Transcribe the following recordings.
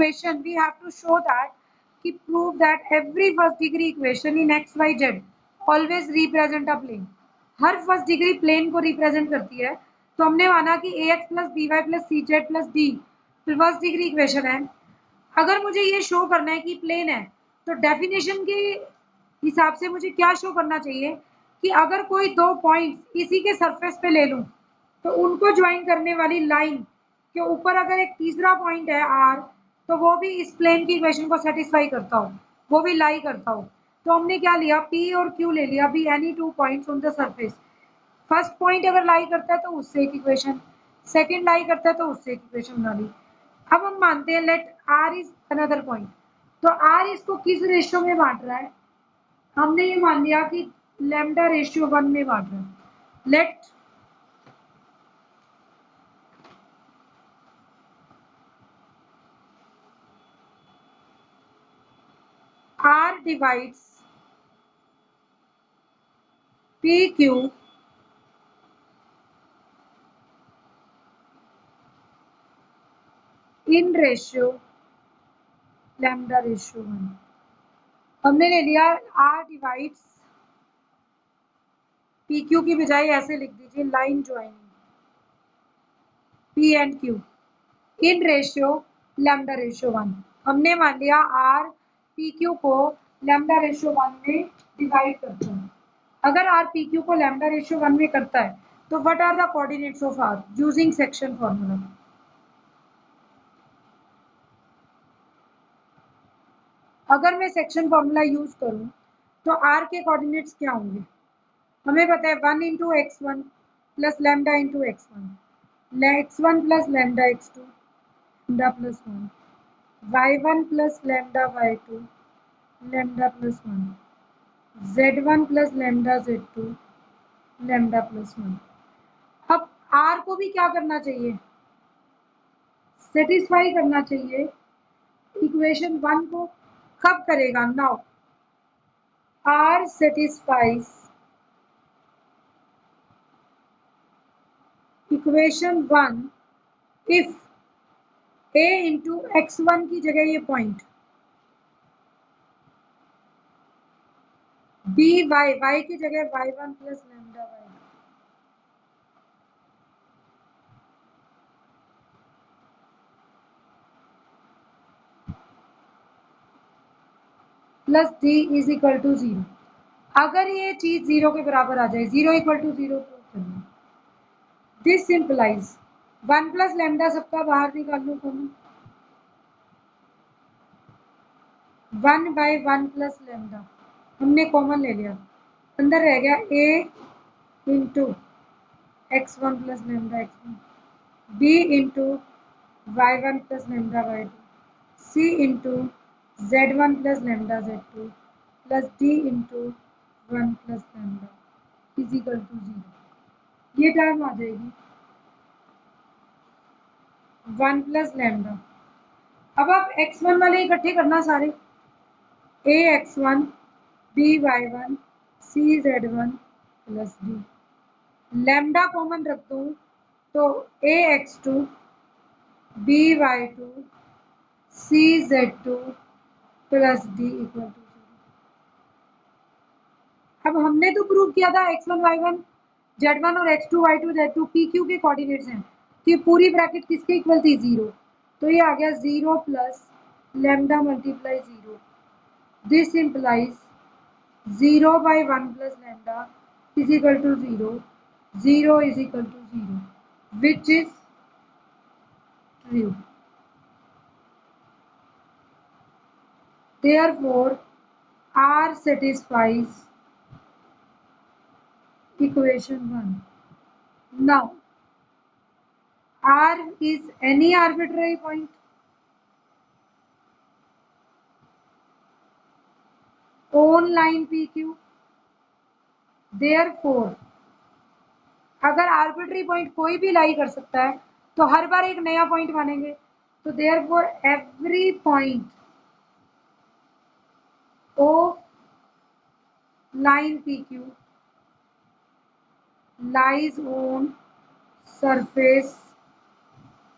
Equation we have to show that कि prove that every first degree equation in x y z always represent a plane. हर first degree plane को represent करती है। तो हमने माना कि a x plus b y plus c z plus d first degree equation है। अगर मुझे ये शो करना है कि प्लेन है, तो डेफिनेशन के हिसाब से मुझे क्या शो करना चाहिए कि अगर कोई दो पॉइंट्स इसी के सरफेस पे ले लूं, तो उनको ज्वाइन करने वाली लाइन के ऊपर अगर एक तीसरा पॉइंट है आर, तो वो भी इस प्लेन की इक्वेशन को सेटिस्फाई करता हो, वो भी लाई करता हो। तो हमने क्या लिया, पी और क्यू ले लिया, be any two points on the surface. First point अगर लाई करता है तो उससे एक इक्वेशन, सेकंड लाई करता है तो उससे एक इक्वेशन बना ली। अब हम मानते हैं let R is another point. तो आर इसको किस रेशियो में बांट रहा है, हमने ये मान लिया कि लैम्डा रेशियो 1 में बांट रहा है। Let R divides PQ in ratio lambda ratio 1। हमने ले लिया R divides PQ की बजाय ऐसे लिख दीजिए line joining P and Q in ratio lambda ratio 1। हमने मान लिया R PQ को लैम्डा रेशियो 1 में डिवाइड करता है। अगर R PQ को लैम्डा रेशियो 1 में करता है तो what are the coordinates of R using section formula. अगर मैं सेक्शन फॉर्मूला यूज करूं तो R के कोऑर्डिनेट्स क्या होंगे, हमें पता है 1 into x one plus lambda into x one, x one plus lambda x two lambda plus one, y one plus lambda y two lambda plus one, z one plus lambda z two lambda plus one. अब R को भी क्या करना चाहिए, satisfy करना चाहिए equation 1 को। कब करेगा, now R satisfies equation 1 if a into x1 की जगह ये पॉइंट, b y की जगह y1 plus lambda y plus d is equal to 0। अगर ये चीज 0 के बराबर आ जाए, 0 इक्वल टू 0 प्रूव करना। दिस सिंपलाइज 1 प्लस लैम्डा सबका बाहर निकाल लो कॉमन, 1 बाई 1 प्लस लैम्डा हमने कॉमन ले लिया, अंदर रह गया a into x one plus lambda x one, b into y one plus lambda y two, c into z one plus lambda z two plus d into one plus lambda is equal to 0। ये term आ जाएगी 1 plus lambda. अब आप x1 वाले इकट्ठे करना सारे, a x1 b y1 c z1 plus d, lambda common रख दूं तो a x2 b y2 c z2 plus d equal to 0। अब हमने तो प्रूव किया था x1 y1 z1 और x2 y2 z2 pq के कोऑर्डिनेट्स हैं, कि पूरी ब्रैकेट किसके इक्वल थी, 0। तो ये आ गया 0 plus lambda multiply 0। This implies 0 by 1 plus lambda is equal to 0, 0 is equal to 0, which is true. Therefore, R satisfies equation 1. Now, R is any arbitrary point on line PQ. Therefore, अगर arbitrary point कोई भी लाई कर सकता है तो हर बार एक नया point मानेंगे। तो therefore every point of line PQ lies on surface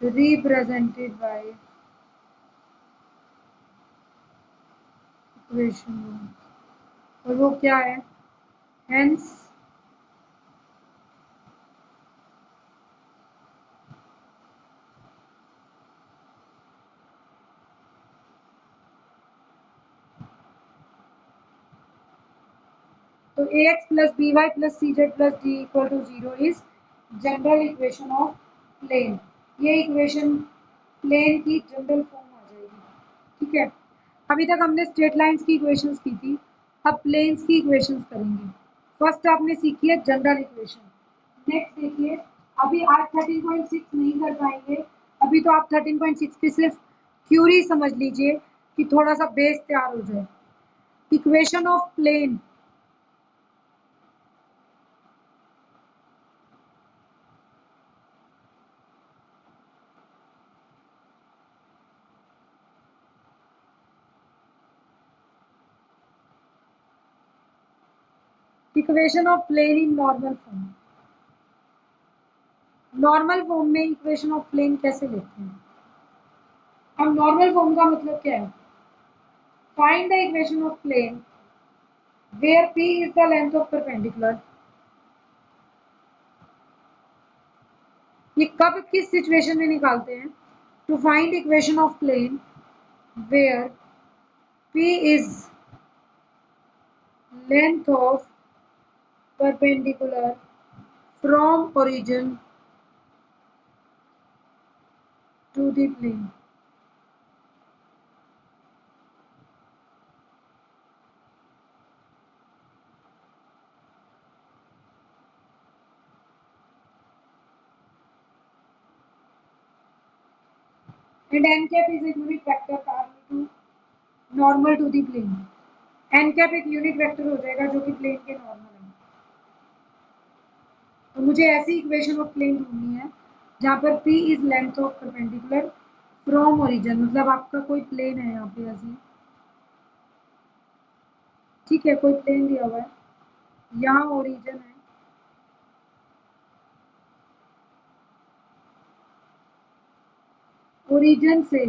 represented by equation और वो क्या है? हेंस तो ax plus by plus cz plus d equal to 0 is general equation of plane. ये इक्वेशन प्लेन की जनरल फॉर्म आ जाएगी। ठीक है, अभी तक हमने स्ट्रेट लाइंस की इक्वेशंस की थी, अब प्लेन्स की इक्वेशंस करेंगे। फर्स्ट आपने सीखी है जनरल इक्वेशन। नेक्स्ट देखिए, अभी आज 13.6 नहीं कर पाएंगे, अभी तो आप 13.6 की सिर्फ थ्योरी समझ लीजिए कि थोड़ा सा बेस तैयार हो जाए। Equation of plane, equation of plane in normal form. Normal form में इक्वेशन ऑफ प्लेन कैसे लेते हैं? अब नॉर्मल फॉर्म का मतलब क्या है? Find the equation of plane where p is the length of perpendicular. ये कब किस सिचुएशन में निकालते हैं? To find equation of plane where p is length of perpendicular from origin to the plane. And n cap is a unit vector parallel to normal to the plane। n cap एक unit vector हो जाएगा जो कि plane के normal है। तो मुझे ऐसी इक्वेशन ऑफ प्लेन ढूंढनी है जहाँ पर p is length of perpendicular from origin, मतलब आपका कोई प्लेन है यहाँ पे ऐसी, ठीक है, कोई प्लेन दिया हुआ है, यहाँ ओरिजिन है, ओरिजिन से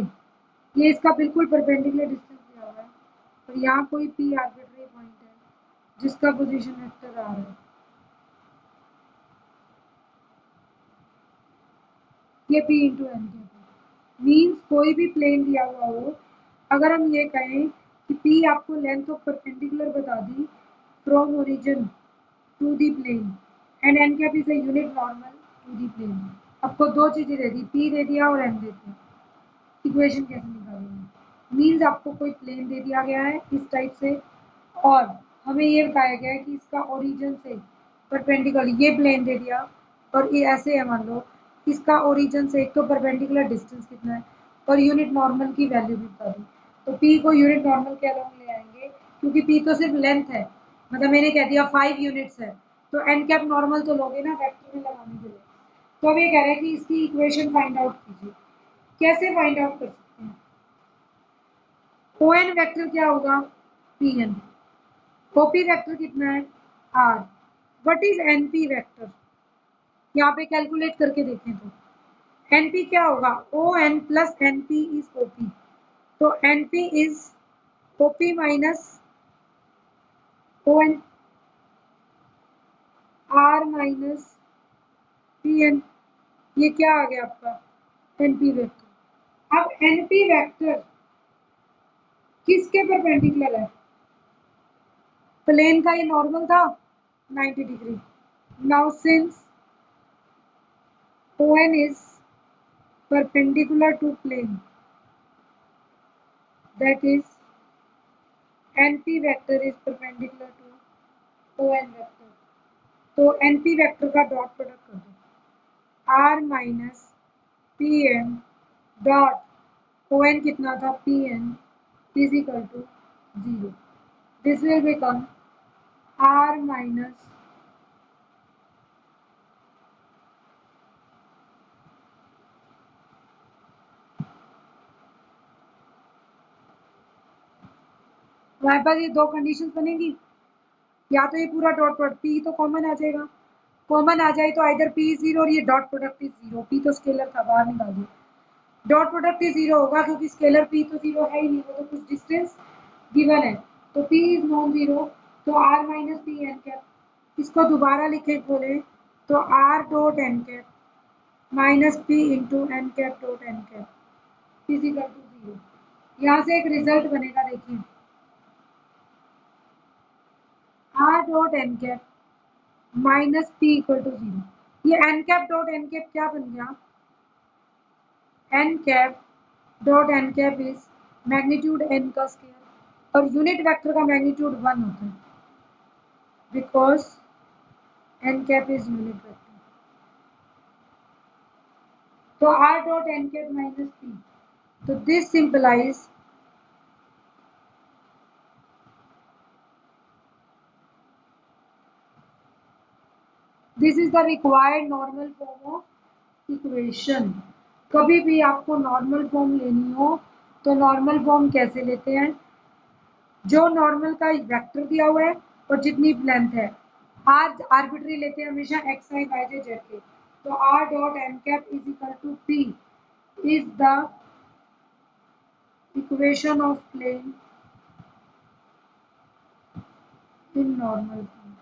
ये इसका बिल्कुल परपेंडिकुलर डिस्टेंस दिया हुआ है और यहाँ कोई p आर्बिट्रेरी पॉइंट है जिसका पोजीशन वेक्टर आ रहा है। ये p into n cap means कोई भी प्लेन दिया हुआ हो, अगर हम ये कहें कि p आपको लेंथ ऑफ परपेंडिकुलर बता दी from origin to the plane and n cap is a unit normal to the plane. आपको दो चीजें दे दी, p दे दिया और n दे दिया, इक्वेशन कैसे निकालेंगे? मीन्स आपको कोई प्लेन दे दिया गया है इस टाइप से और हमें ये बताया गया है कि इसका ओरिजिन से परपेंडिकुलर ये प्लेन दे दिया और ये ऐसे है, मान लो इसका ओरिजिन से एक तो परपेंडिकुलर डिस्टेंस कितना है और यूनिट नॉर्मल की वैल्यू भी बता दी। तो p को यूनिट नॉर्मल के अलोंग ले आएंगे क्योंकि p तो सिर्फ लेंथ है, मतलब मैंने कह दिया 5 यूनिट्स है तो एन कैप नॉर्मल तो लोगे ना वेक्टर में लगाने के लिए। तो अब ये कह रहे हैं कि इसकी इक्वेशन फाइंड आउट कीजिए। कैसे फाइंड आउट कर सकते हैं? ओ एन वैक्टर क्या होगा? P N. ओपी वैक्टर कितना है? R. What is NP vector? यहाँ पे कैलकुलेट करके देखें तो एनपी क्या होगा? O N plus NP is OP. तो NP is OP minus O N, r minus p n. ये क्या आ गया आपका? NP vector. अब एनपी वैक्टर किसके परपेंडिकुलर है? प्लेन का ये नॉर्मल था 90 degree. Now since ON is perpendicular to plane, that is NP vector is perpendicular to ON vector। तो NP वेक्टर का डॉट प्रोडक्ट कर दो, R minus p n dot o n कितना था? P n is equal to 0। This will become R minus हमारे पास ये दो कंडीशन बनेगी, या तो ये पूरा डॉट प्रोडक्ट p तो कॉमन आ जाएगा, कॉमन आ जाए तो आइदर p इज 0 और ये डॉट प्रोडक्ट इज 0। p तो स्केलर था, बाहर निकाल दिया। डॉट प्रोडक्ट ही 0 होगा क्योंकि स्केलर p तो 0 है ही नहीं, वो तो कुछ डिस्टेंस गिवन है, तो P इज नॉन जीरो, तो R minus p n cap. इसको दोबारा लिखे बोले तो R dot n cap minus p into n cap dot n cap is equal to zero. यहाँ से एक रिजल्ट बनेगा, देखिए R dot n cap minus p equal to zero. ये n cap dot n cap क्या बन गया, n cap dot n cap is magnitude n का स्केयर, और यूनिट वेक्टर का मैग्नीट्यूड 1 होता है because n cap is unit vector. तो r dot n cap minus p, तो this simplify this is the required normal form of equation. कभी भी आपको नॉर्मल फॉर्म लेनी हो तो नॉर्मल फॉर्म कैसे लेते हैं, जो नॉर्मल का वेक्टर दिया हुआ है और जितनी लेंथ है, आर आर्बिट्री लेते हैं हमेशा x i y j z के, तो r dot n cap is equal to p is the equation of plane in normal form.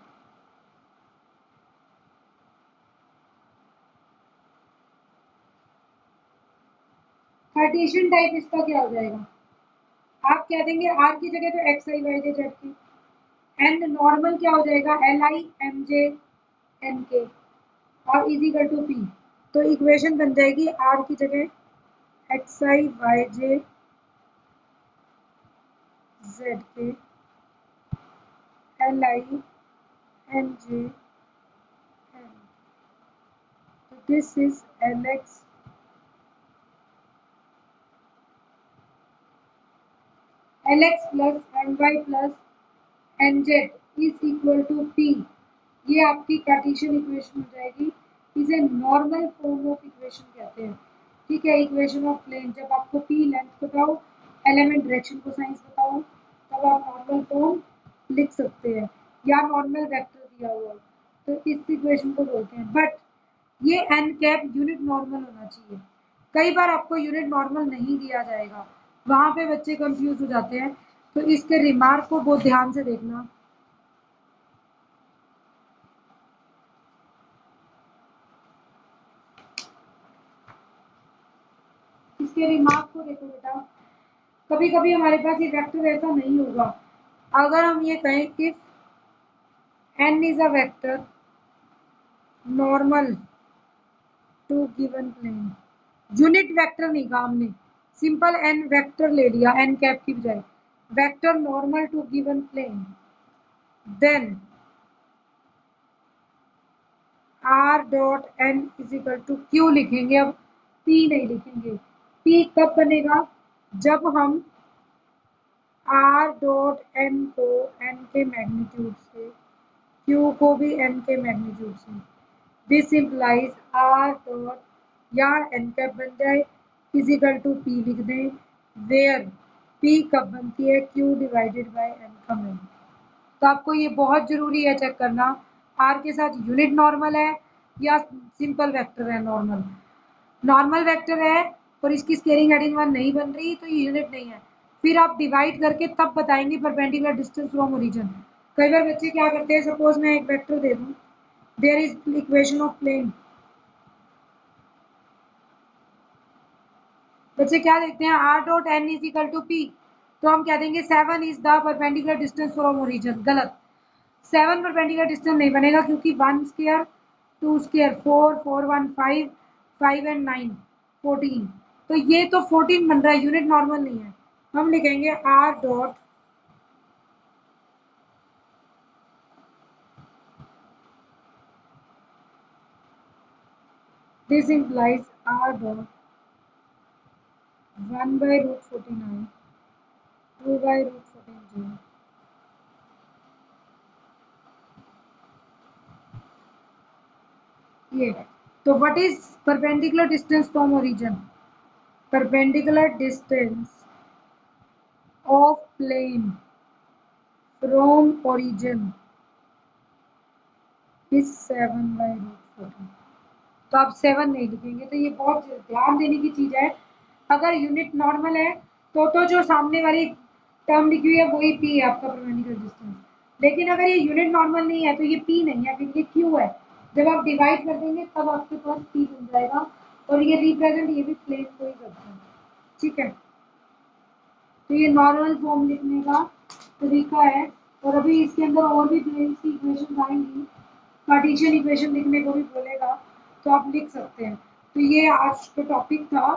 Cartesian type इसका क्या हो जाएगा, आप कह देंगे आर की जगह तो x i y j z की, एंड नॉर्मल क्या हो जाएगा l i m j n k और इज इक्वल टू पी। तो इक्वेशन बन जाएगी आर की जगह x i y j z के l i n j n, तो this is l x plus m y plus n z is equal to p. ये आपकी कार्टेशियन इक्वेशन हो जाएगी, इसे नॉर्मल फॉर्म ऑफ इक्वेशन कहते हैं। ठीक है, इक्वेशन ऑफ प्लेन, जब आपको पी लेंथ बताओ, एलिमेंट डायरेक्शन को साइंस बताओ, तब आप नॉर्मल फॉर्म लिख सकते हैं, या नॉर्मल वेक्टर दिया हुआ हो, तो इस इक्वेशन को बोलते हैं। बट ये एन कैप यूनिट नॉर्मल होना चाहिए। कई बार आपको यूनिट नॉर्मल नहीं दिया जाएगा, वहां पे बच्चे कंफ्यूज हो जाते हैं, तो इसके रिमार्क को बहुत ध्यान से देखना। इसके रिमार्क को देखो बेटा, कभी कभी हमारे पास ये वेक्टर ऐसा नहीं होगा। अगर हम ये कहें कि n is a vector normal to given plane, unit vector नहीं कहा हमने, सिंपल n वेक्टर ले लिया n कैप की बजाय, vector normal to given plane, then r dot n is equal to q लिखेंगे, अब p नहीं लिखेंगे। p कब बनेगा, जब हम r डॉट n को n के मैग्नीट्यूड से, q को भी n के मैग्नीट्यूड से, दिस इम्प्लाइज r डॉट या n कैप बन जाए फिजिकल टू p लिख दें, वेयर p कब बनती है q डिवाइडेड बाय n का मैग्नीट्यूड। तो आपको ये बहुत जरूरी है चेक करना, r के साथ यूनिट नॉर्मल है या सिंपल वेक्टर है। नॉर्मल नॉर्मल वेक्टर है और इसकी स्केलिंग हेडिंग 1 नहीं बन रही तो ये यूनिट नहीं है, फिर आप डिवाइड करके तब बताएंगे परपेंडिकुलर डिस्टेंस फ्रॉम ओरिजिन। कई बार बच्चे क्या करते हैं, सपोज मैं एक वेक्टर दे दूं, there is equation of plane, बच्चे क्या देखते हैं r dot n is equal to p, तो हम कह देंगे 7 is the perpendicular distance from origin. गलत, 7 परपेंडिकुलर डिस्टेंस नहीं बनेगा क्योंकि 1 स्क्वायर 2 स्क्वायर 4 4 1 5 5 एंड 9 14, तो ये तो 14 बन रहा है, यूनिट नॉर्मल नहीं है। हम लिखेंगे r dot this implies r dot 1 by root 49 2 by root 14 ये। तो what is perpendicular distance from origin, perpendicular distance of plane from origin is 7 by root 14। तो आप 7 नहीं लिखेंगे, तो ये बहुत ध्यान देने की चीज है। अगर यूनिट नॉर्मल है तो जो सामने वाली टर्म लिखी हुई है वही P है आपका प्रोबेबिलिटी रेजिस्टेंस। लेकिन अगर ये यूनिट नॉर्मल नहीं है तो ये P नहीं है, फिर ये Q है। जब आप डिवाइड कर देंगे तब आपके पास P बन जाएगा और ये रिप्रेजेंट ये भी प्लेन को ही करता है। ठीक है, तो ये नॉर्मल फॉर्म लिखने का तरीका है। और अभी इसके अंदर और भी प्लेन्स की इक्वेशन आएंगी, कार्टेशियन इक्वेशन लिखने को भी बोलेगा, तो आप लिख सकते हैं। तो ये आज का टॉपिक था